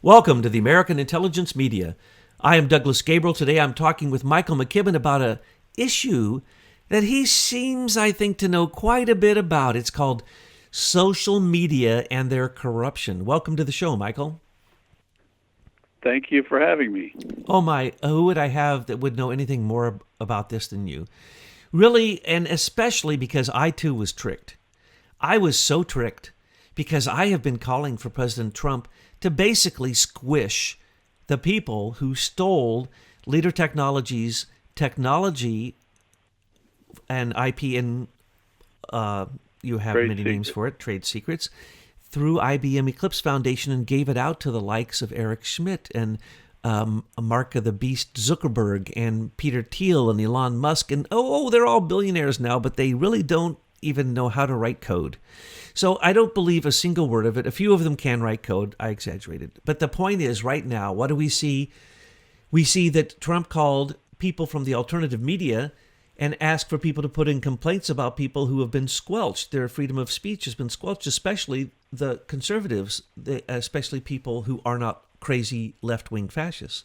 Welcome to the American Intelligence Media. I am Douglas Gabriel. Today I'm talking with Michael McKibben about an issue that he seems, I think, to know quite a bit about. It's called social media and their corruption. Welcome to the show, Michael. Thank you for having me. Oh my, who would I have that would know anything more about this than you? Really, and especially because I too was tricked. I was so tricked because I have been calling for President Trump to basically squish the people who stole Leader Technologies' technology and IP, and you have Trade many secret. names for it, trade secrets, through IBM Eclipse Foundation and gave it out to the likes of Eric Schmidt and Mark of the Beast Zuckerberg and Peter Thiel and Elon Musk. And they're all billionaires now, but they really don't even know how to write code. So I don't believe a single word of it. A few of them can write code. I exaggerated. But the point is, right now, what do we see? We see that Trump called people from the alternative media and asked for people to put in complaints about people who have been squelched. Their freedom of speech has been squelched, especially the conservatives, especially people who are not crazy left-wing fascists.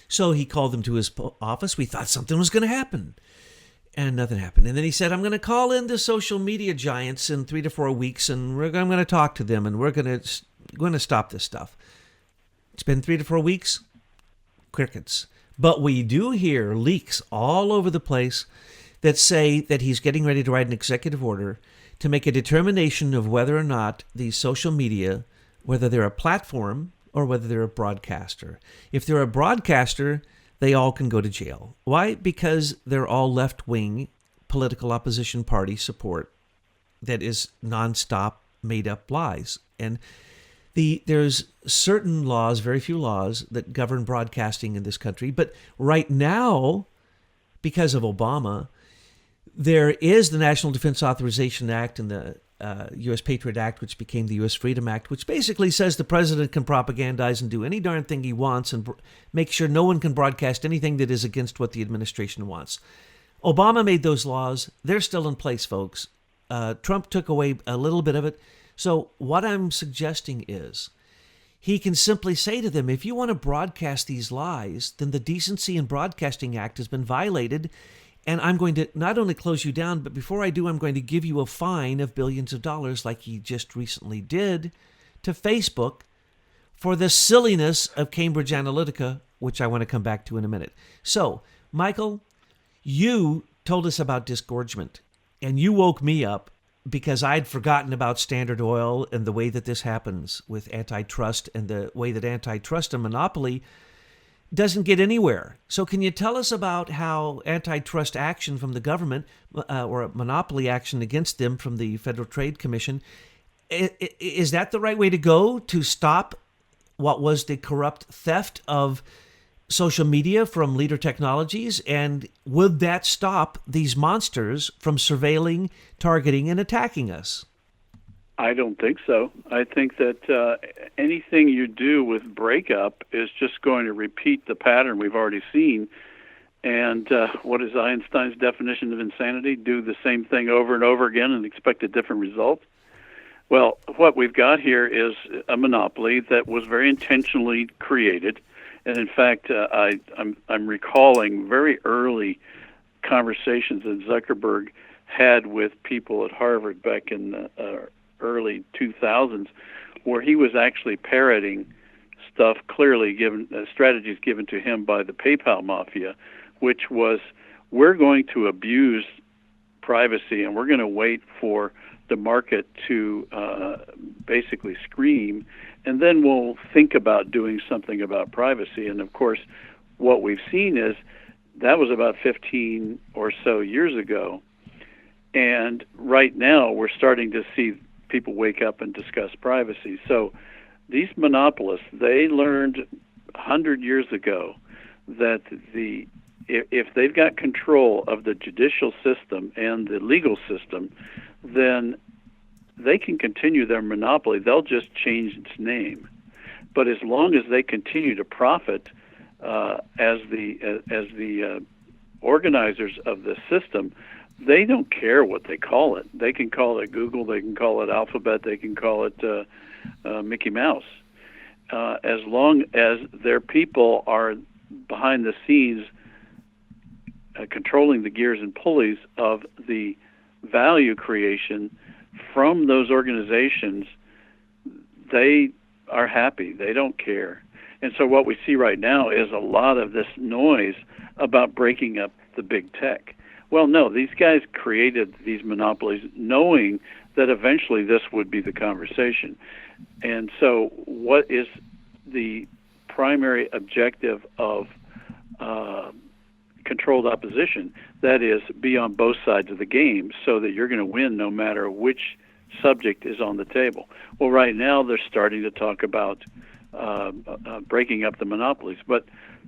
So he called them to his office. We thought something was going to happen. And nothing happened. And then he said, I'm going to call in the social media giants in 3 to 4 weeks, and I'm going to talk to them, and we're going to stop this stuff. It's been 3 to 4 weeks. Crickets. But we do hear leaks all over the place that say that he's getting ready to write an executive order to make a determination of whether or not these social media, whether they're a platform or whether they're a broadcaster. If they're a broadcaster, they all can go to jail. Why? Because they're all left-wing political opposition party support that is nonstop made-up lies. And there's certain laws, very few laws, that govern broadcasting in this country. But right now, because of Obama, there is the National Defense Authorization Act and the U.S. Patriot Act, which became the U.S. Freedom Act, which basically says the president can propagandize and do any darn thing he wants and make sure no one can broadcast anything that is against what the administration wants. Obama made those laws. They're still in place, folks. Trump took away a little bit of it. So what I'm suggesting is he can simply say to them, if you want to broadcast these lies, then the Decency in Broadcasting Act has been violated. And I'm going to not only close you down, but before I do, I'm going to give you a fine of billions of dollars like he just recently did to Facebook for the silliness of Cambridge Analytica, which I want to come back to in a minute. So, Michael, you told us about disgorgement, and you woke me up because I'd forgotten about Standard Oil and the way that this happens with antitrust and the way that antitrust and monopoly doesn't get anywhere. So can you tell us about how antitrust action from the government or monopoly action against them from the Federal Trade Commission, is that the right way to go to stop what was the corrupt theft of social media from Leader Technologies? And would that stop these monsters from surveilling, targeting, and attacking us? I don't think so. I think that anything you do with breakup is just going to repeat the pattern we've already seen. And what is Einstein's definition of insanity? Do the same thing over and over again and expect a different result? Well, what we've got here is a monopoly that was very intentionally created. And in fact, I'm recalling very early conversations that Zuckerberg had with people at Harvard back in the early 2000s, where he was actually parroting stuff clearly given strategies given to him by the PayPal mafia, which was, we're going to abuse privacy and we're going to wait for the market to basically scream, and then we'll think about doing something about privacy. And of course, what we've seen is that was about 15 or so years ago. And right now we're starting to see people wake up and discuss privacy. So these monopolists, they learned 100 years ago that if they've got control of the judicial system and the legal system, then they can continue their monopoly. They'll just change its name. But as long as they continue to profit as the organizers of the system, they don't care what they call it. They can call it Google, they can call it Alphabet, they can call it Mickey Mouse. as long as their people are behind the scenes controlling the gears and pulleys of the value creation from those organizations, they are happy. They don't care. And so what we see right now is a lot of this noise about breaking up the big tech. Well, no, these guys created these monopolies knowing that eventually this would be the conversation. And so what is the primary objective of controlled opposition? That is, be on both sides of the game so that you're going to win no matter which subject is on the table. Well, right now they're starting to talk about breaking up the monopolies. But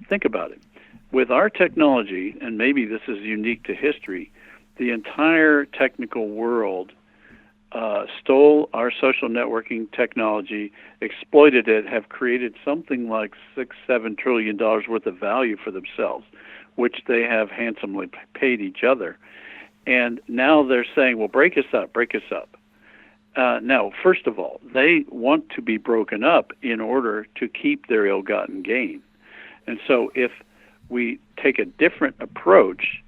think about it. With our technology, and maybe this is unique to history, the entire technical world stole our social networking technology, exploited it, have created something like $6-7 trillion worth of value for themselves, which they have handsomely paid each other. And now they're saying, well, break us up, break us up. Now, first of all, they want to be broken up in order to keep their ill-gotten gain. And so if we take a different approach,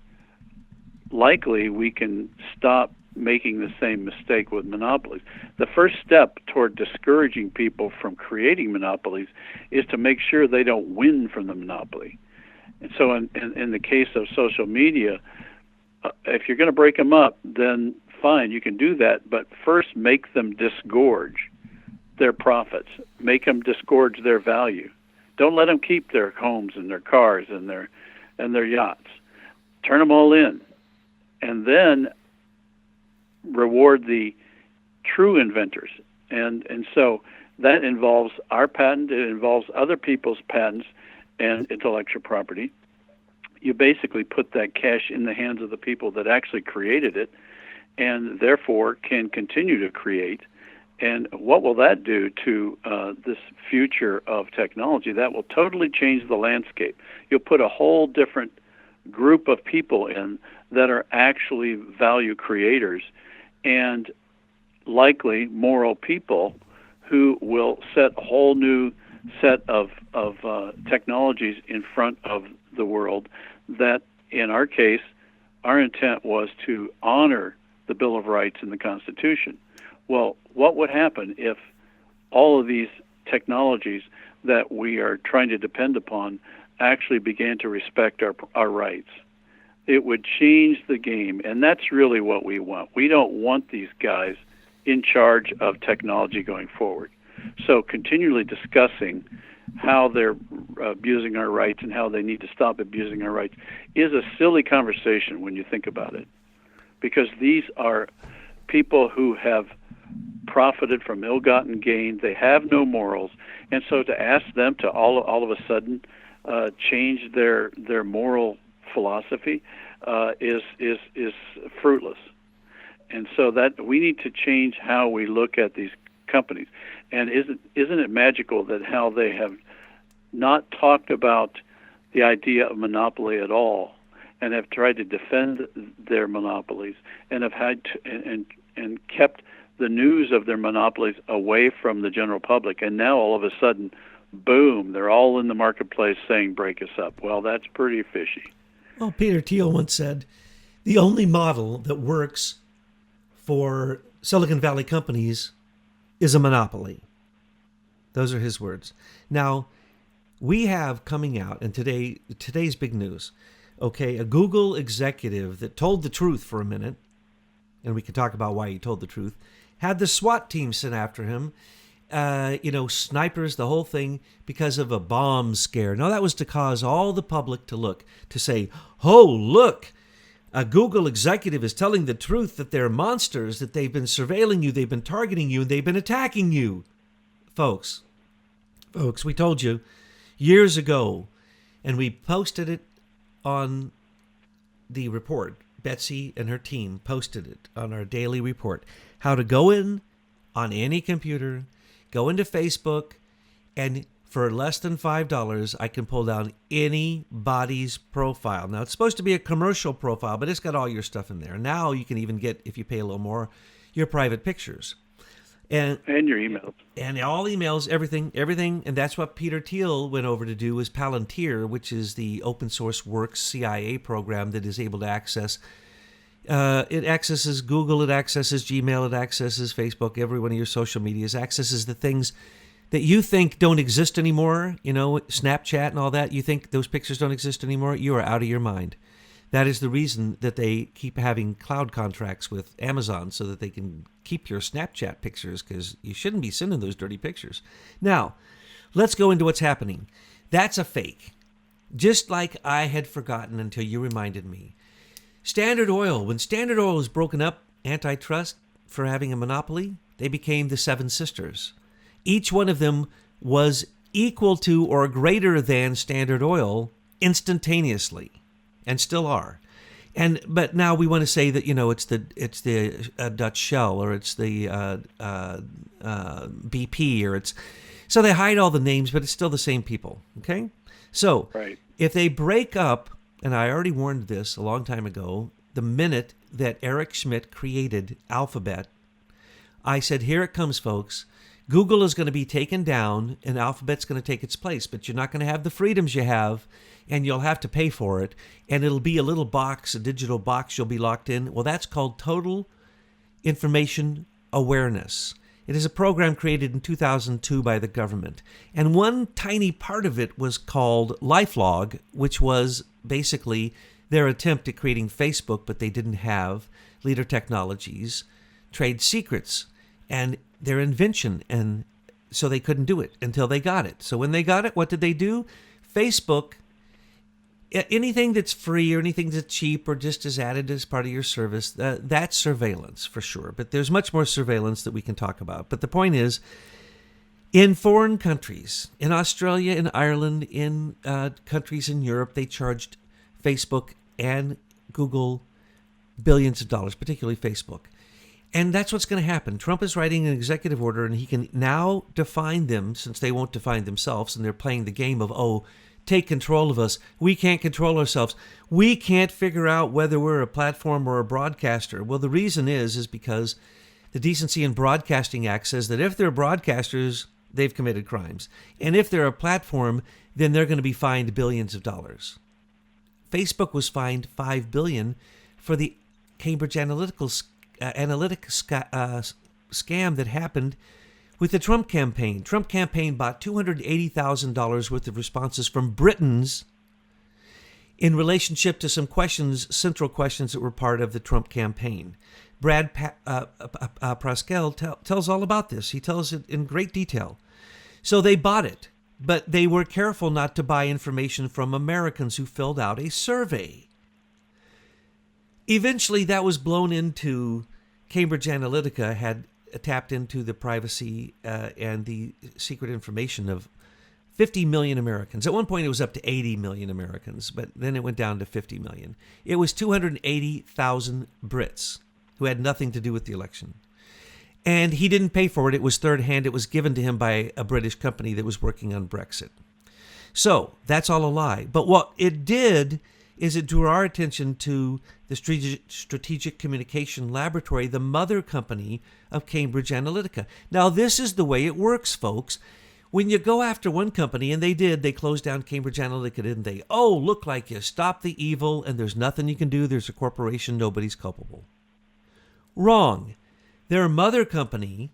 likely we can stop making the same mistake with monopolies. The first step toward discouraging people from creating monopolies is to make sure they don't win from the monopoly. And so in the case of social media, if you're going to break them up, then fine, you can do that, but first make them disgorge their profits. Make them disgorge their value. Don't let them keep their homes and their cars and their yachts. Turn them all in, and then reward the true inventors. And so that involves our patent. It involves other people's patents and intellectual property. You basically put that cash in the hands of the people that actually created it, and therefore can continue to create. And what will that do to this future of technology? That will totally change the landscape. You'll put a whole different group of people in that are actually value creators and likely moral people who will set a whole new set of technologies in front of the world that, in our case, our intent was to honor the Bill of Rights and the Constitution. Well, what would happen if all of these technologies that we are trying to depend upon actually began to respect our rights? It would change the game, and that's really what we want. We don't want these guys in charge of technology going forward. So continually discussing how they're abusing our rights and how they need to stop abusing our rights is a silly conversation when you think about it, because these are people who have profited from ill-gotten gain. They have no morals, and so to ask them to all of a sudden change their moral philosophy is fruitless. And so that we need to change how we look at these companies. And isn't it magical that how they have not talked about the idea of monopoly at all, and have tried to defend their monopolies, and have had to, and kept the news of their monopolies away from the general public, and now all of a sudden, boom, they're all in the marketplace saying break us up. Well, that's pretty fishy. Well, Peter Thiel once said, the only model that works for Silicon Valley companies is a monopoly. Those are his words. Now, we have coming out, and today's big news, okay, a Google executive that told the truth for a minute, and we can talk about why he told the truth, had the SWAT team sent after him, snipers, the whole thing, because of a bomb scare. Now, that was to cause all the public to look, to say, oh, look, a Google executive is telling the truth that they're monsters, that they've been surveilling you, they've been targeting you, and they've been attacking you. Folks, we told you years ago, and we posted it on the report. Betsy and her team posted it on our daily report. How to go in on any computer, go into Facebook, and for less than $5, I can pull down anybody's profile. Now, it's supposed to be a commercial profile, but it's got all your stuff in there. Now you can even get, if you pay a little more, your private pictures. And your emails. And all emails, everything. And that's what Peter Thiel went over to do, was Palantir, which is the open source works CIA program that is able to access. It accesses Google, it accesses Gmail, it accesses Facebook, every one of your social medias, accesses the things that you think don't exist anymore, Snapchat and all that. You think those pictures don't exist anymore? You are out of your mind. That is the reason that they keep having cloud contracts with Amazon, so that they can keep your Snapchat pictures, because you shouldn't be sending those dirty pictures. Now, let's go into what's happening. That's a fake. Just like I had forgotten until you reminded me. Standard Oil. When Standard Oil was broken up, antitrust for having a monopoly, they became the Seven Sisters. Each one of them was equal to or greater than Standard Oil instantaneously. And still are, but now we want to say that it's the Dutch Shell, or it's the BP, or so they hide all the names, but it's still the same people. Okay, so right. If they break up, and I already warned this a long time ago, the minute that Eric Schmidt created Alphabet, I said, here it comes, folks. Google is going to be taken down, and Alphabet's going to take its place, but you're not going to have the freedoms you have, and you'll have to pay for it, and it'll be a little box, a digital box you'll be locked in. Well, that's called Total Information Awareness. It is a program created in 2002 by the government, and one tiny part of it was called LifeLog, which was basically their attempt at creating Facebook, but they didn't have Leader Technologies trade secrets and their invention, and so they couldn't do it until they got it. So when they got it, what did they do? Facebook, anything that's free or anything that's cheap or just is added as part of your service, that's surveillance for sure. But there's much more surveillance that we can talk about. But the point is, in foreign countries, in Australia, in Ireland, in countries in Europe, they charged Facebook and Google billions of dollars, particularly Facebook. And that's what's going to happen. Trump is writing an executive order, and he can now define them, since they won't define themselves, and they're playing the game of, take control of us. We can't control ourselves. We can't figure out whether we're a platform or a broadcaster. Well, the reason is because the Decency in Broadcasting Act says that if they're broadcasters, they've committed crimes. And if they're a platform, then they're going to be fined billions of dollars. Facebook was fined $5 billion for the Cambridge Analytica scam that happened with the Trump campaign. Trump campaign bought $280,000 worth of responses from Britons in relationship to some central questions that were part of the Trump campaign. Brad Pascal tells all about this. He tells it in great detail. So they bought it, but they were careful not to buy information from Americans who filled out a survey. Eventually, that was blown into Cambridge Analytica had tapped into the privacy and the secret information of 50 million Americans. At one point, it was up to 80 million Americans, but then it went down to 50 million. It was 280,000 Brits who had nothing to do with the election. And he didn't pay for it. It was third hand. It was given to him by a British company that was working on Brexit. So that's all a lie. But what it did is it drew our attention to the Strategic Communication Laboratory, the mother company of Cambridge Analytica. Now, this is the way it works, folks. When you go after one company, and they closed down Cambridge Analytica, didn't they? Oh, look like you stopped the evil, and there's nothing you can do. There's a corporation. Nobody's culpable. Wrong. Their mother company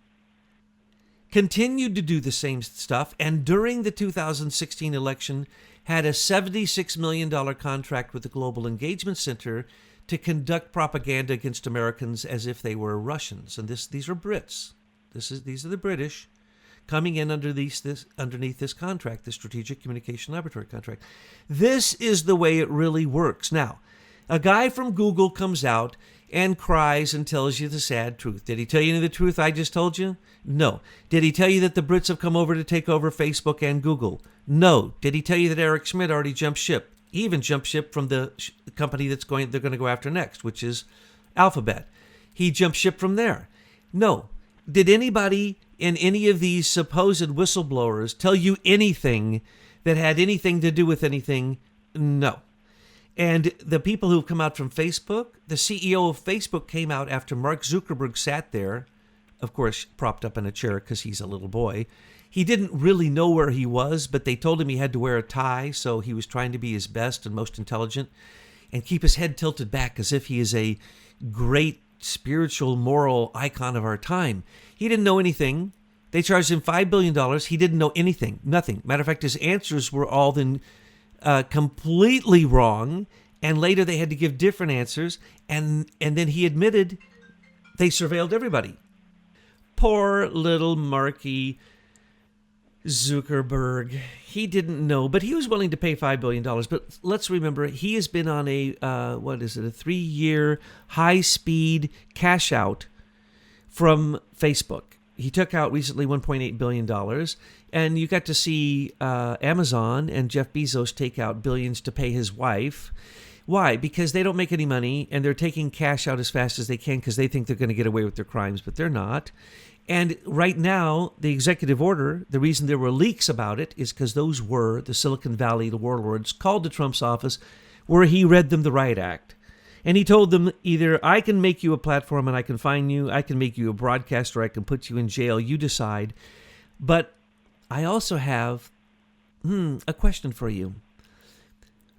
continued to do the same stuff, and during the 2016 election had a $76 million contract with the Global Engagement Center to conduct propaganda against Americans as if they were Russians. And these are Brits. These are the British coming in underneath this contract, the Strategic Communication Laboratory contract. This is the way it really works. Now, a guy from Google comes out and cries and tells you the sad truth. Did he tell you the truth I just told you? No. Did he tell you that the Brits have come over to take over Facebook and Google? No. Did he tell you that Eric Schmidt already jumped ship? He even jumped ship from the company they're going to go after next, which is Alphabet. He jumped ship from there. No. Did anybody in any of these supposed whistleblowers tell you anything that had anything to do with anything? No. And the people who've come out from Facebook, the CEO of Facebook came out after Mark Zuckerberg sat there of course, propped up in a chair because he's a little boy. He didn't really know where he was, but they told him he had to wear a tie, so he was trying to be his best and most intelligent and keep his head tilted back as if he is a great spiritual, moral icon of our time. He didn't know anything. They charged him $5 billion. He didn't know anything, nothing. Matter of fact, his answers were all then completely wrong, and later they had to give different answers, and then he admitted they surveilled everybody. Poor little Marky Zuckerberg. He didn't know, but he was willing to pay $5 billion. But let's remember, he has been on a 3-year high-speed cash out from Facebook. He took out recently $1.8 billion, and you got to see Amazon and Jeff Bezos take out billions to pay his wife. Why? Because they don't make any money, and they're taking cash out as fast as they can because they think they're going to get away with their crimes, but they're not. And right now, the executive order, the reason there were leaks about it is because those were the Silicon Valley, the warlords, called to Trump's office where he read them the Riot Act. And he told them, either I can make you a platform and I can fine you, I can make you a broadcaster, I can put you in jail, you decide. But I also have a question for you.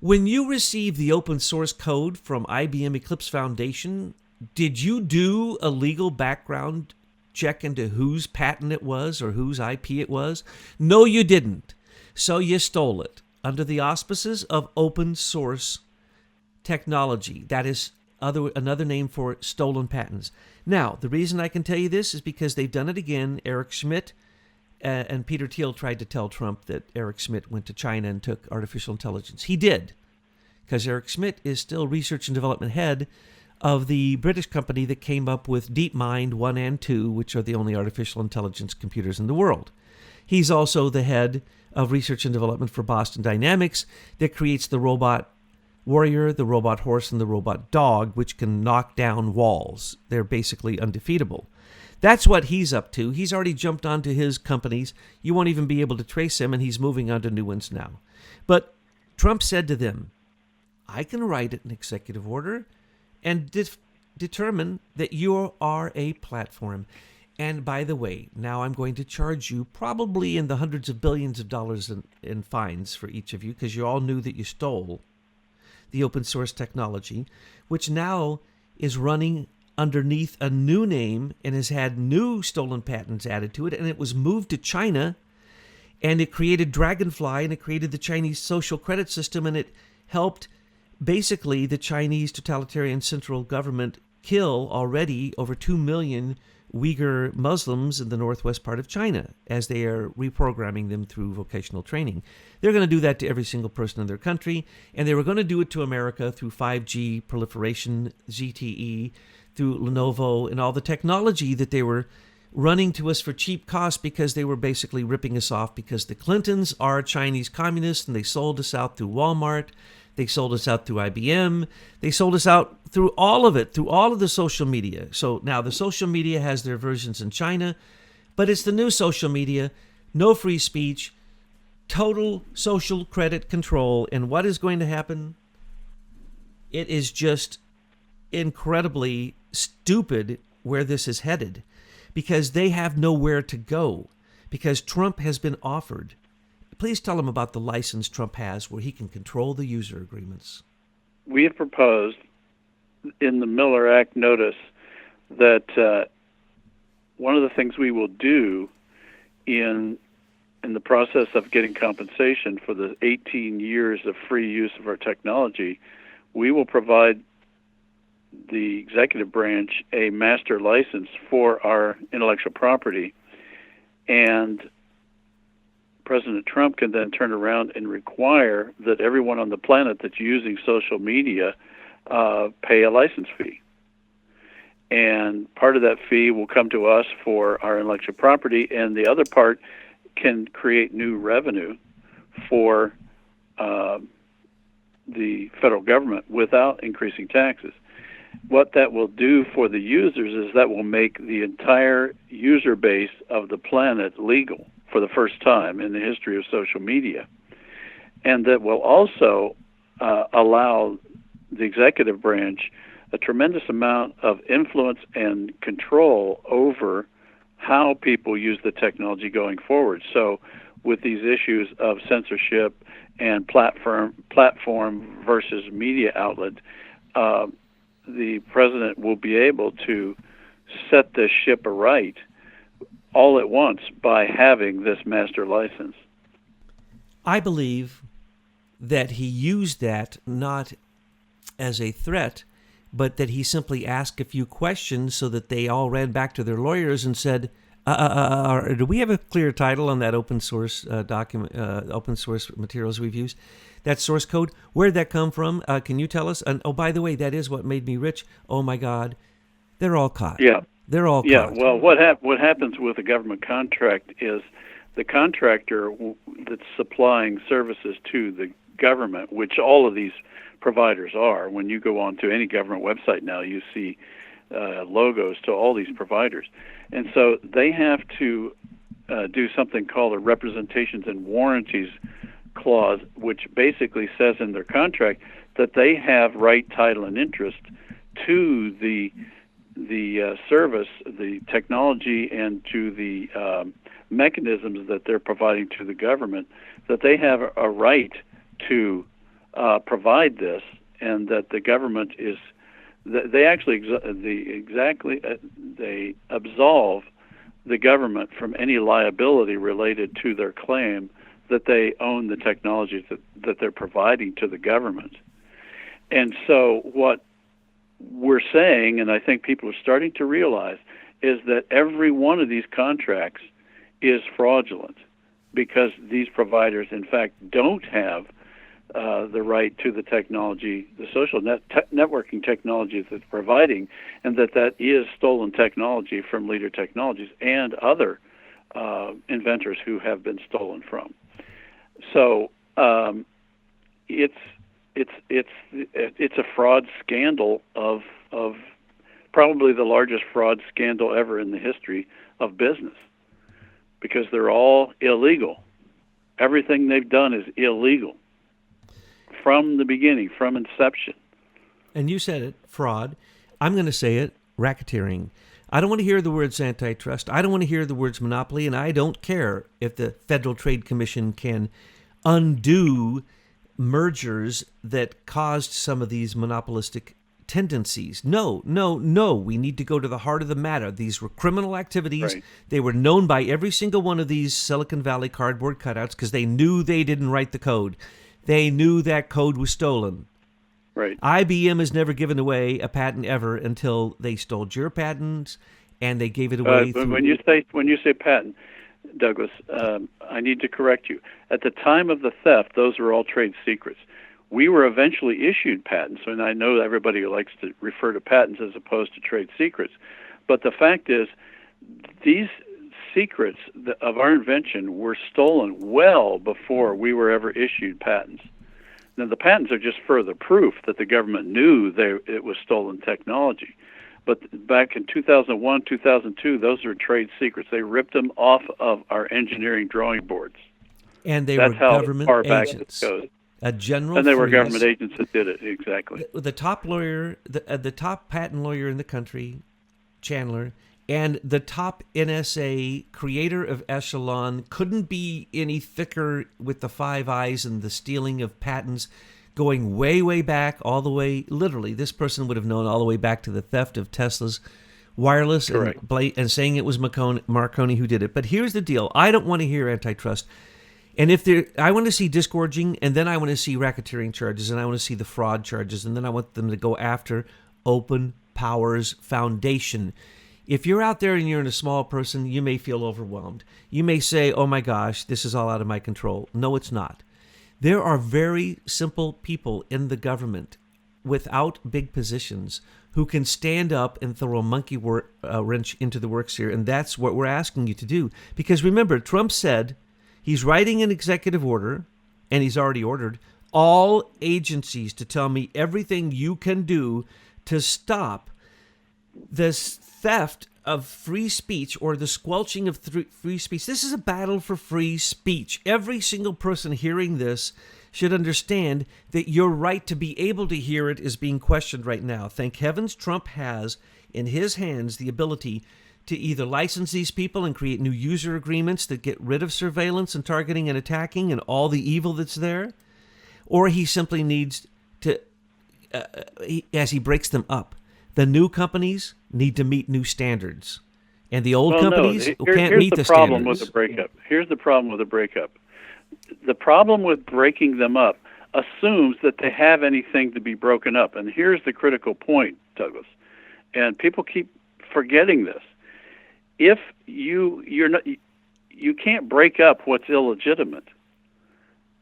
When you received the open source code from IBM Eclipse Foundation, did you do a legal background check into whose patent it was or whose IP it was? No, you didn't. So you stole it under the auspices of open source technology. That is another name for stolen patents. Now, the reason I can tell you this is because they've done it again. Eric Schmidt and Peter Thiel tried to tell Trump that Eric Schmidt went to China and took artificial intelligence. He did, because Eric Schmidt is still research and development head of the British company that came up with DeepMind 1 and 2, which are the only artificial intelligence computers in the world. He's also the head of research and development for Boston Dynamics that creates the robot warrior, the robot horse, and the robot dog, which can knock down walls. They're basically undefeatable. That's what he's up to. He's already jumped onto his companies. You won't even be able to trace him, and he's moving on to new ones now. But Trump said to them, I can write an executive order and determine that you are a platform. And by the way, now I'm going to charge you probably in the hundreds of billions of dollars in fines for each of you, because you all knew that you stole the open source technology, which now is running underneath a new name and has had new stolen patents added to it, and it was moved to China, and it created Dragonfly, and it created the Chinese social credit system, and it helped basically the Chinese totalitarian central government kill already over 2 million Uyghur Muslims in the northwest part of China as they are reprogramming them through vocational training. They're going to do that to every single person in their country, and they were going to do it to America through 5G proliferation, ZTE, through Lenovo, and all the technology that they were running to us for cheap cost, because they were basically ripping us off because the Clintons are Chinese communists and they sold us out through Walmart. They sold us out through IBM. They sold us out through all of it, through all of the social media. So now the social media has their versions in China, but it's the new social media, no free speech, total social credit control. And what is going to happen? It is just incredibly stupid where this is headed, because they have nowhere to go, because Trump has been offered. Please tell him about the license Trump has where he can control the user agreements. We have proposed in the Miller Act notice that one of the things we will do in the process of getting compensation for the 18 years of free use of our technology, we will provide the executive branch a master license for our intellectual property, and President Trump can then turn around and require that everyone on the planet that's using social media pay a license fee. And part of that fee will come to us for our intellectual property, and the other part can create new revenue for the federal government without increasing taxes. What that will do for the users is that will make the entire user base of the planet legal for the first time in the history of social media. And that will also allow the executive branch a tremendous amount of influence and control over how people use the technology going forward. So with these issues of censorship and platform versus media outlet, the president will be able to set this ship aright all at once by having this master license. I believe that he used that not as a threat, but that he simply asked a few questions so that they all ran back to their lawyers and said, do we have a clear title on that open source document, open source materials we've used? That source code, where'd that come from? Can you tell us? And oh, by the way, that is what made me rich. Oh my God, they're all caught. Yeah, they're all caught. Yeah. Well, what happens with a government contract is the contractor that's supplying services to the government, which all of these providers are. When you go on to any government website now, you see logos to all these providers. And so they have to do something called a representations and warranties clause, which basically says in their contract that they have right, title, and interest to the service, the technology, and to the mechanisms that they're providing to the government, that they have a right to provide this, and that the government is they actually they absolve the government from any liability related to their claim that they own the technologies that they're providing to the government. And so what we're saying, and I think people are starting to realize, is that every one of these contracts is fraudulent because these providers, in fact, don't have the right to the technology, the social networking technology that they're providing, and that is stolen technology from Leader Technologies and other inventors who have been stolen from. So it's a fraud scandal of probably the largest fraud scandal ever in the history of business, because they're all illegal. Everything they've done is illegal from the beginning, from inception. And you said it, fraud. I'm going to say it, racketeering. I don't want to hear the words antitrust. I don't want to hear the words monopoly, and I don't care if the Federal Trade Commission can undo mergers that caused some of these monopolistic tendencies. No. We need to go to the heart of the matter. These were criminal activities. Right. They were known by every single one of these Silicon Valley cardboard cutouts because they knew they didn't write the code. They knew that code was stolen. Right. IBM has never given away a patent ever until they stole your patents, and they gave it away. When you say patent, Douglas, I need to correct you. At the time of the theft, those were all trade secrets. We were eventually issued patents, and I know everybody likes to refer to patents as opposed to trade secrets. But the fact is, these secrets of our invention were stolen well before we were ever issued patents. Now, the patents are just further proof that the government knew it was stolen technology. But back in 2001, 2002, those were trade secrets. They ripped them off of our engineering drawing boards. And they That's were how government far back agents. it goes. A general And they were freeze. government agents that did it, exactly. The top lawyer, the top patent lawyer in the country, Chandler, and the top NSA creator of Echelon couldn't be any thicker with the Five Eyes and the stealing of patents going way, way back, all the way, literally, this person would have known all the way back to the theft of Tesla's wireless and saying it was Marconi who did it. But here's the deal. I don't want to hear antitrust. And I want to see disgorging, and then I want to see racketeering charges, and I want to see the fraud charges, and then I want them to go after Open Powers Foundation. If you're out there and you're a small person, you may feel overwhelmed. You may say, oh my gosh, this is all out of my control. No, it's not. There are very simple people in the government without big positions who can stand up and throw a monkey wrench into the works here, and that's what we're asking you to do. Because remember, Trump said he's writing an executive order, and he's already ordered all agencies to tell me everything you can do to stop this theft of free speech or the squelching of free speech. This is a battle for free speech. Every single person hearing this should understand that your right to be able to hear it is being questioned right now. Thank heavens Trump has in his hands the ability to either license these people and create new user agreements that get rid of surveillance and targeting and attacking and all the evil that's there, or he simply needs to, as he breaks them up, the new companies need to meet new standards, and the old companies can't meet the standards. Here's the problem with the breakup. The problem with breaking them up assumes that they have anything to be broken up, and here's the critical point, Douglas. And people keep forgetting this. If you can't break up what's illegitimate,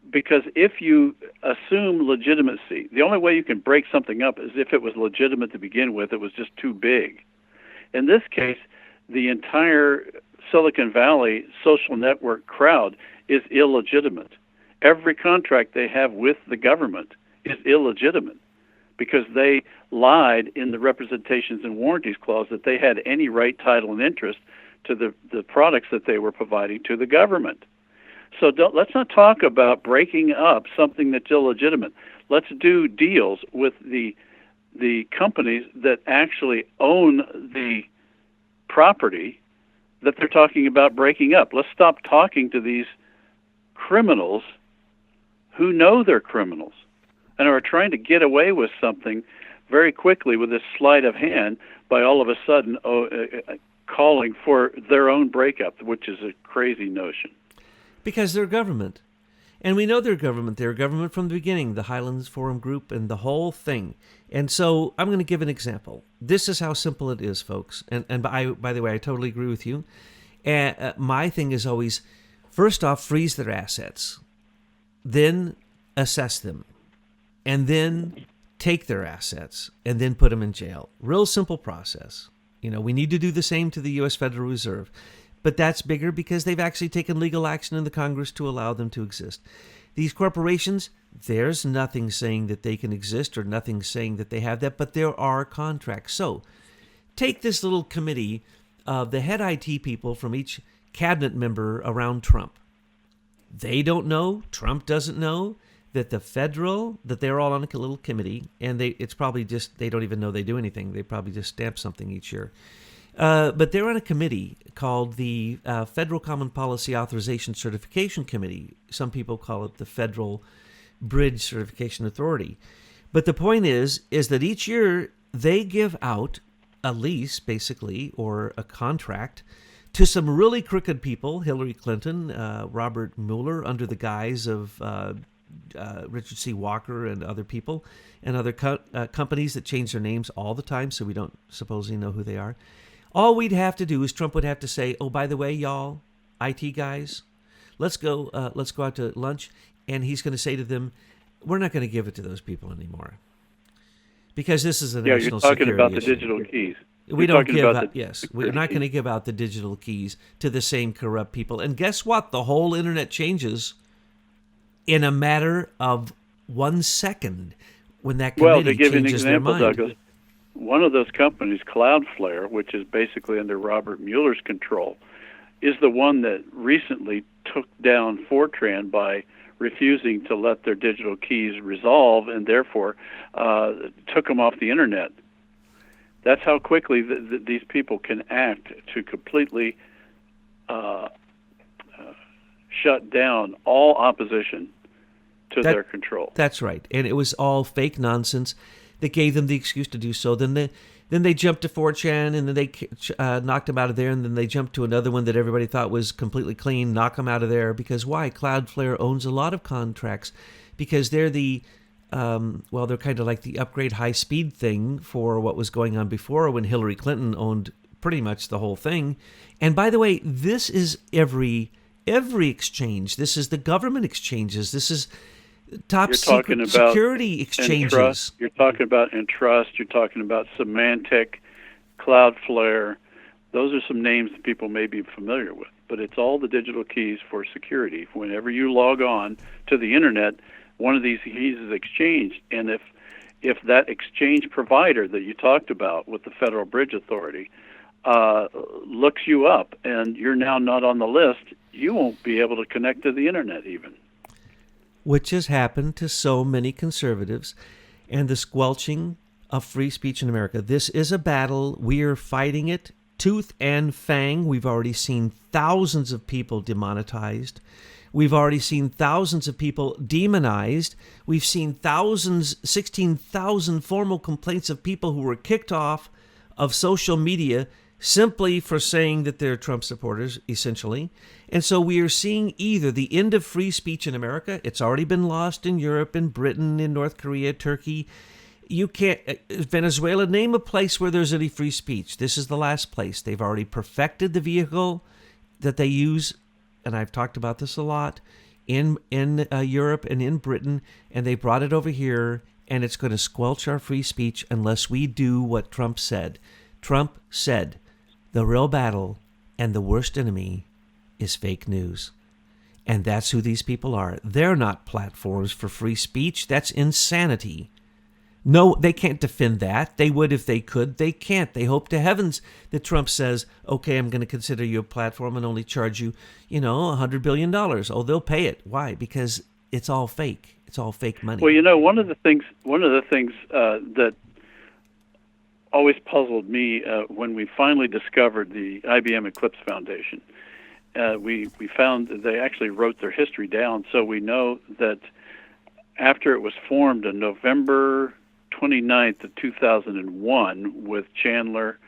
because if you assume legitimacy, the only way you can break something up is if it was legitimate to begin with. It was just too big. In this case, the entire Silicon Valley social network crowd is illegitimate. Every contract they have with the government is illegitimate because they lied in the representations and warranties clause that they had any right, title, and interest to the products that they were providing to the government. So let's not talk about breaking up something that's illegitimate. Let's do deals with the companies that actually own the property that they're talking about breaking up. Let's stop talking to these criminals who know they're criminals and are trying to get away with something very quickly with this sleight of hand by all of a sudden calling for their own breakup, which is a crazy notion. Because they're government. And we know they're government. They're government from the beginning, the Highlands Forum Group and the whole thing. And so I'm going to give an example. This is how simple it is, folks. And by the way, I totally agree with you. My thing is always, first off, freeze their assets. Then assess them. And then take their assets. And then put them in jail. Real simple process. We need to do the same to the U.S. Federal Reserve. But that's bigger because they've actually taken legal action in the Congress to allow them to exist. These corporations, there's nothing saying that they can exist or nothing saying that they have that, but there are contracts. So take this little committee of the head IT people from each cabinet member around Trump. They don't know, Trump doesn't know, that that they're all on a little committee, and it's probably just, they don't even know they do anything. They probably just stamp something each year. But they're on a committee called the Federal Common Policy Authorization Certification Committee. Some people call it the Federal Bridge Certification Authority. But the point is that each year they give out a lease, basically, or a contract to some really crooked people, Hillary Clinton, Robert Mueller, under the guise of Richard C. Walker and other people, and other companies that change their names all the time, so we don't supposedly know who they are. All we'd have to do is Trump would have to say, oh, by the way, y'all, IT guys, let's go out to lunch. And he's going to say to them, we're not going to give it to those people anymore. Because this is a national security issue. You're talking about the digital keys. We don't give out, yes, we're not going to give out the digital keys to the same corrupt people. And guess what? The whole internet changes in a matter of 1 second when that committee changes their mind. Douglas, one of those companies, Cloudflare, which is basically under Robert Mueller's control, is the one that recently took down Fortran by refusing to let their digital keys resolve and therefore took them off the internet. That's how quickly these people can act to completely shut down all opposition to their control. That's right. And it was all fake nonsense that gave them the excuse to do so. Then they jumped to 4chan, and then they knocked them out of there, and then they jumped to another one that everybody thought was completely clean, knock them out of there. Because why? Cloudflare owns a lot of contracts because they're they're kind of like the upgrade high-speed thing for what was going on before when Hillary Clinton owned pretty much the whole thing. And by the way, this is every exchange. This is the government exchanges. This is top secret security exchanges. You're talking about Entrust. You're talking about Symantec, Cloudflare. Those are some names that people may be familiar with. But it's all the digital keys for security. Whenever you log on to the internet, one of these keys is exchanged. And if that exchange provider that you talked about with the Federal Bridge Authority looks you up and you're now not on the list, you won't be able to connect to the internet even. Which has happened to so many conservatives, and the squelching of free speech in America. This is a battle. We are fighting it tooth and fang. We've already seen thousands of people demonetized. We've already seen thousands of people demonized. We've seen 16,000 formal complaints of people who were kicked off of social media simply for saying that they're Trump supporters, essentially. And so we are seeing either the end of free speech in America. It's already been lost in Europe, in Britain, in North Korea, Turkey. You can't, Venezuela, name a place where there's any free speech. This is the last place. They've already perfected the vehicle that they use, and I've talked about this a lot, in Europe and in Britain, and they brought it over here, and it's going to squelch our free speech unless we do what Trump said. Trump said, the real battle and the worst enemy is fake news. And that's who these people are. They're not platforms for free speech. That's insanity. No, they can't defend that. They would if they could. They can't. They hope to heavens that Trump says, okay, I'm going to consider you a platform and only charge you, $100 billion. Oh, they'll pay it. Why? Because it's all fake. It's all fake money. Well, one of the things that always puzzled me when we finally discovered the IBM Eclipse Foundation, we found that they actually wrote their history down, so we know that after it was formed on November 29th of 2001 with Chandler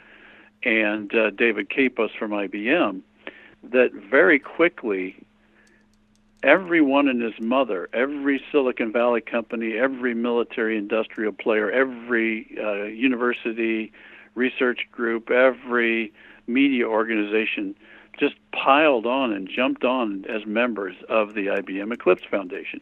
and David Capos from IBM, that very quickly everyone and his mother, every Silicon Valley company, every military industrial player, every university research group, every media organization just piled on and jumped on as members of the IBM Eclipse Foundation.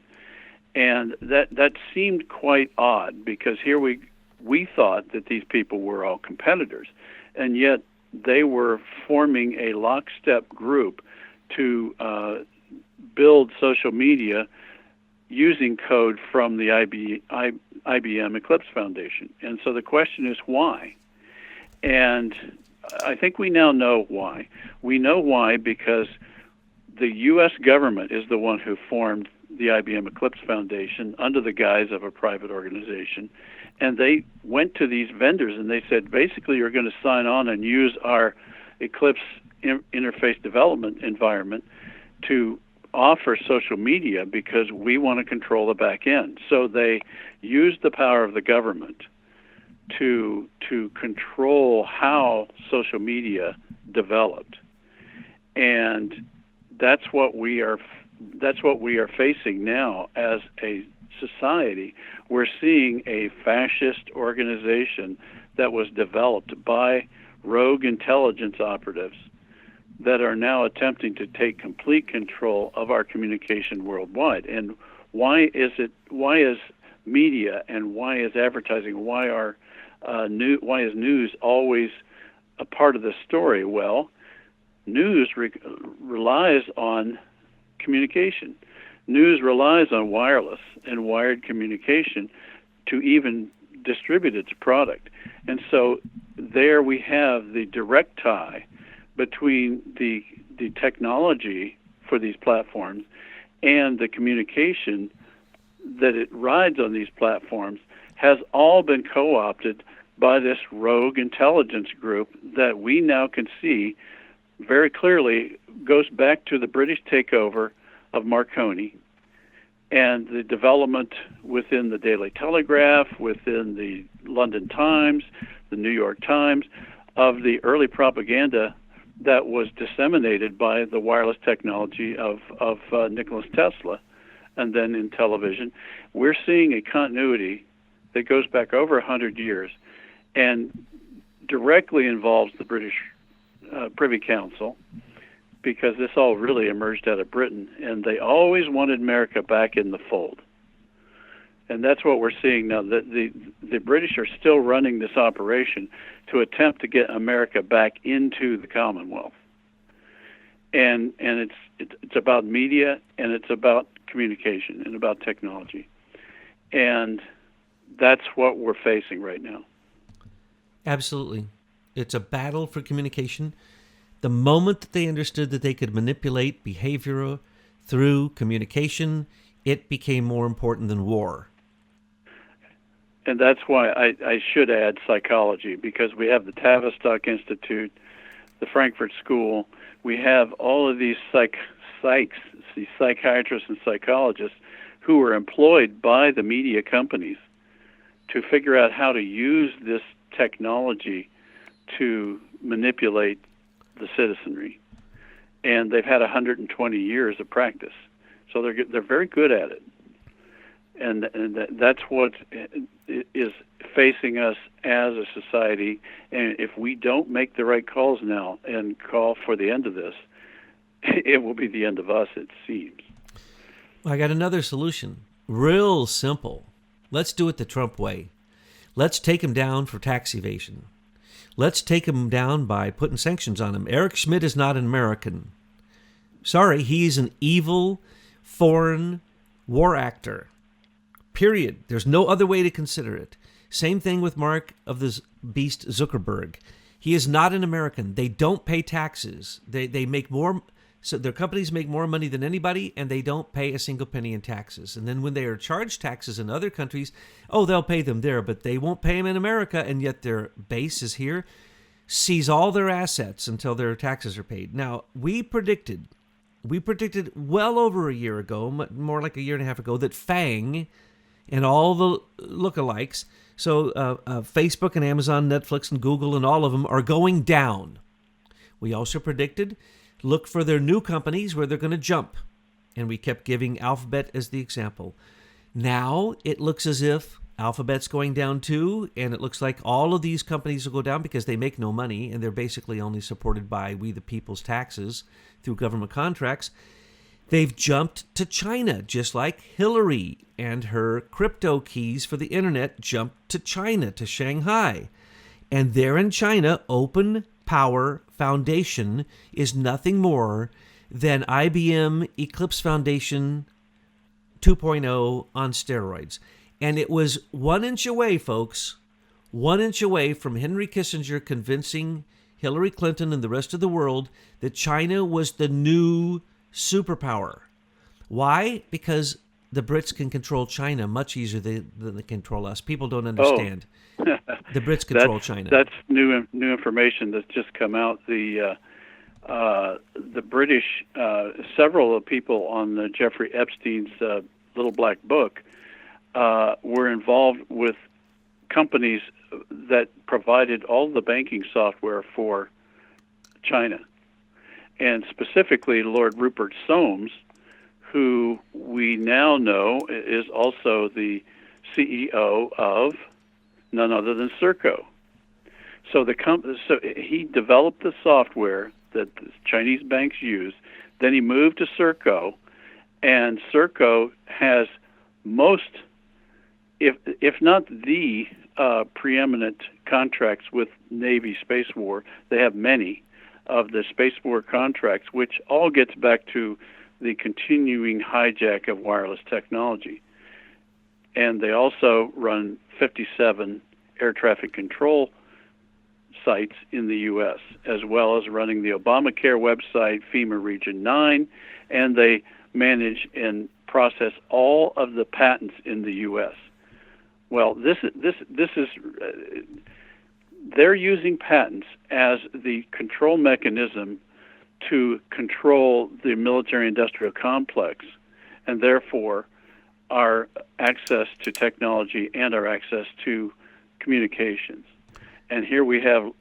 And that seemed quite odd, because here we thought that these people were all competitors, and yet they were forming a lockstep group to build social media using code from the IBM Eclipse Foundation. And so the question is why? And I think we now know why. We know why because the U.S. government is the one who formed the IBM Eclipse Foundation under the guise of a private organization. And they went to these vendors and they said, basically, you're going to sign on and use our Eclipse interface development environment to offer social media because we want to control the back end. So they used the power of the government to control how social media developed. And that's what we are facing now as a society. We're seeing a fascist organization that was developed by rogue intelligence operatives that are now attempting to take complete control of our communication worldwide. And why is media and why is advertising, why is news always a part of the story? Well, news relies on communication. News relies on wireless and wired communication to even distribute its product. And so there we have the direct tie between the technology for these platforms and the communication that it rides on these platforms has all been co-opted by this rogue intelligence group that we now can see very clearly goes back to the British takeover of Marconi and the development within the Daily Telegraph, within the London Times, the New York Times, of the early propaganda that was disseminated by the wireless technology of Nikola Tesla, and then in television. We're seeing a continuity that goes back over 100 years and directly involves the British Privy Council, because this all really emerged out of Britain, and they always wanted America back in the fold. And that's what we're seeing now. The British are still running this operation to attempt to get America back into the Commonwealth. And it's about media, and it's about communication, and about technology. And that's what we're facing right now. Absolutely. It's a battle for communication. The moment that they understood that they could manipulate behavior through communication, it became more important than war. And that's why I should add psychology, because we have the Tavistock Institute, the Frankfurt School. We have all of these these psychiatrists and psychologists who are employed by the media companies to figure out how to use this technology to manipulate the citizenry. And they've had 120 years of practice. So they're very good at it. And that's what is facing us as a society. And if we don't make the right calls now and call for the end of this, it will be the end of us, it seems. Well, I got another solution. Real simple. Let's do it the Trump way. Let's take him down for tax evasion. Let's take him down by putting sanctions on him. Eric Schmidt is not an American. Sorry, he's an evil foreign war actor. Period. There's no other way to consider it. Same thing with Mark of the Beast Zuckerberg. He is not an American. They don't pay taxes. They make more, so their companies make more money than anybody, and they don't pay a single penny in taxes. And then when they are charged taxes in other countries, they'll pay them there, but they won't pay them in America, and yet their base is here. Seize all their assets until their taxes are paid. Now, we predicted well over a year ago, more like a year and a half ago, that FANG and all the lookalikes, so Facebook and Amazon, Netflix and Google and all of them are going down. We also predicted, look for their new companies where they're going to jump. And we kept giving Alphabet as the example. Now it looks as if Alphabet's going down too, and it looks like all of these companies will go down because they make no money and they're basically only supported by we the people's taxes through government contracts. They've jumped to China, just like Hillary and her crypto keys for the internet jumped to China, to Shanghai. And there in China, Open Power Foundation is nothing more than IBM Eclipse Foundation 2.0 on steroids. And it was 1 inch away, folks, 1 inch away from Henry Kissinger convincing Hillary Clinton and the rest of the world that China was the new superpower. Why? Because the Brits can control China much easier than they control us. People don't understand. The Brits control China. That's new information that's just come out. The British, several people on Jeffrey Epstein's Little Black Book were involved with companies that provided all the banking software for China. And specifically Lord Rupert Soames, who we now know is also the CEO of none other than Serco. So so he developed the software that the Chinese banks use. Then he moved to Serco, and Serco has most, if not the preeminent contracts with Navy Space War. They have many of the Space War contracts, which all gets back to the continuing hijack of wireless technology. And they also run 57 air traffic control sites in the U.S., as well as running the Obamacare website, FEMA Region 9, and they manage and process all of the patents in the U.S. Well, this is they're using patents as the control mechanism to control the military-industrial complex, and therefore our access to technology and our access to communications. And here we have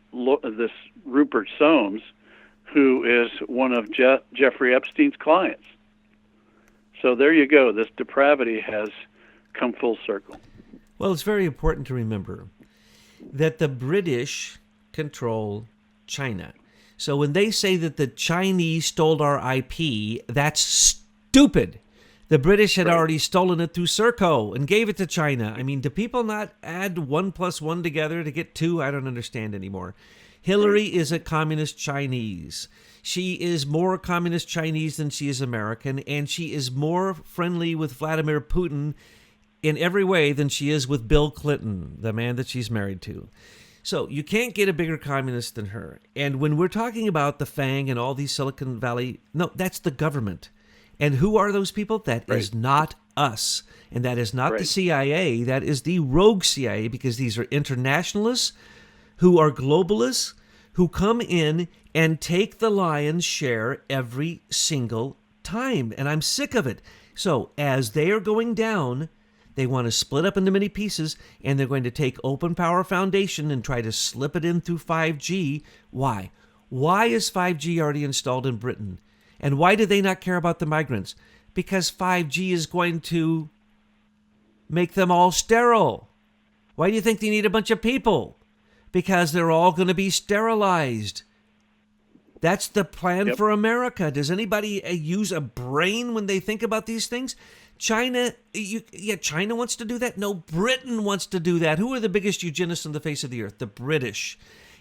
this Rupert Soames, who is one of Jeffrey Epstein's clients. So there you go. This depravity has come full circle. Well, it's very important to remember that the British control China. So when they say that the Chinese stole our IP, that's stupid. The British had already stolen it through Serco and gave it to China. I mean, do people not add 1 + 1 together to get 2? I don't understand anymore. Hillary is a communist Chinese. She is more communist Chinese than she is American, and she is more friendly with Vladimir Putin in every way than she is with Bill Clinton, the man that she's married to. So you can't get a bigger communist than her. And when we're talking about the FANG and all these Silicon Valley, no, that's the government. And who are those people? That is not us. And that is not the CIA. That is the rogue CIA, because these are internationalists who are globalists, who come in and take the lion's share every single time. And I'm sick of it. So as they are going down, they want to split up into many pieces, and they're going to take Open Power Foundation and try to slip it in through 5G. Why? Why is 5G already installed in Britain? And why do they not care about the migrants? Because 5G is going to make them all sterile. Why do you think they need a bunch of people? Because they're all going to be sterilized. That's the plan for America. Does anybody use a brain when they think about these things? China wants to do that? No, Britain wants to do that. Who are the biggest eugenists on the face of the earth? The British.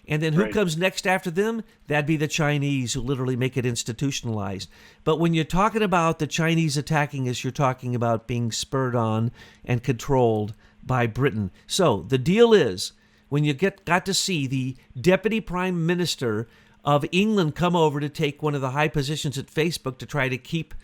And then who comes next after them? That'd be the Chinese, who literally make it institutionalized. But when you're talking about the Chinese attacking us, you're talking about being spurred on and controlled by Britain. So the deal is, when you got to see the Deputy Prime Minister of England come over to take one of the high positions at Facebook to try to keep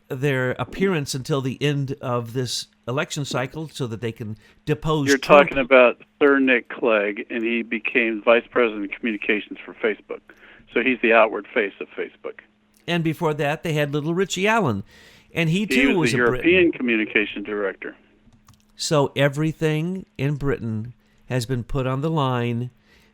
their appearance until the end of this election cycle so that they can depose You're Trump. talking about Sir Nick Clegg, and he became Vice President of Communications for Facebook. So he's the outward face of Facebook. And before that, they had little Richie Allen. And he too was the a European Briton. Communication Director. So everything in Britain has been put on the line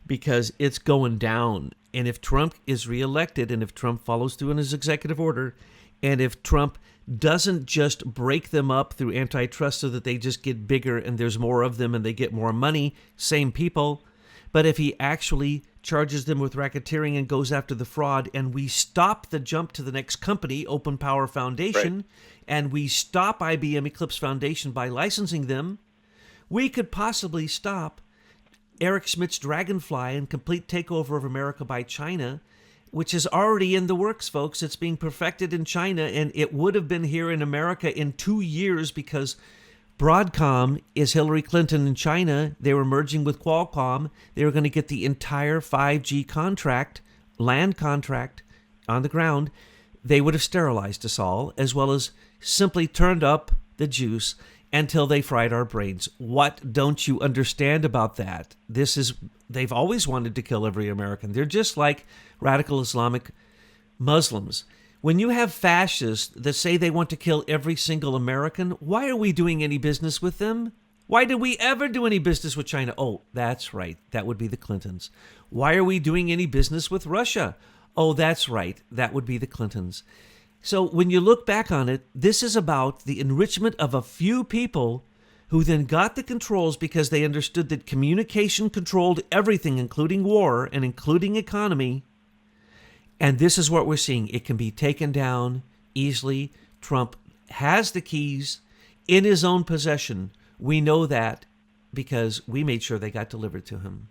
because it's going down. And if Trump is reelected, and if Trump follows through on his executive order, and if Trump doesn't just break them up through antitrust so that they just get bigger and there's more of them and they get more money, same people, but if he actually charges them with racketeering and goes after the fraud, and we stop the jump to the next company, Open Power Foundation, and we stop IBM Eclipse Foundation by licensing them, we could possibly stop Eric Schmidt's Dragonfly and complete takeover of America by China, which is already in the works, folks. It's being perfected in China, and it would have been here in America in 2 years because Broadcom is Hillary Clinton in China. They were merging with Qualcomm. They were going to get the entire 5G contract, land contract on the ground. They would have sterilized us all, as well as simply turned up the juice until they fried our brains. What don't you understand about that? They've always wanted to kill every American. They're just like radical Islamic Muslims. When you have fascists that say they want to kill every single American, why are we doing any business with them? Why did we ever do any business with China? Oh, that's right. That would be the Clintons. Why are we doing any business with Russia? Oh, that's right. That would be the Clintons. So when you look back on it, this is about the enrichment of a few people who then got the controls because they understood that communication controlled everything, including war and including economy. And this is what we're seeing. It can be taken down easily. Trump has the keys in his own possession. We know that because we made sure they got delivered to him.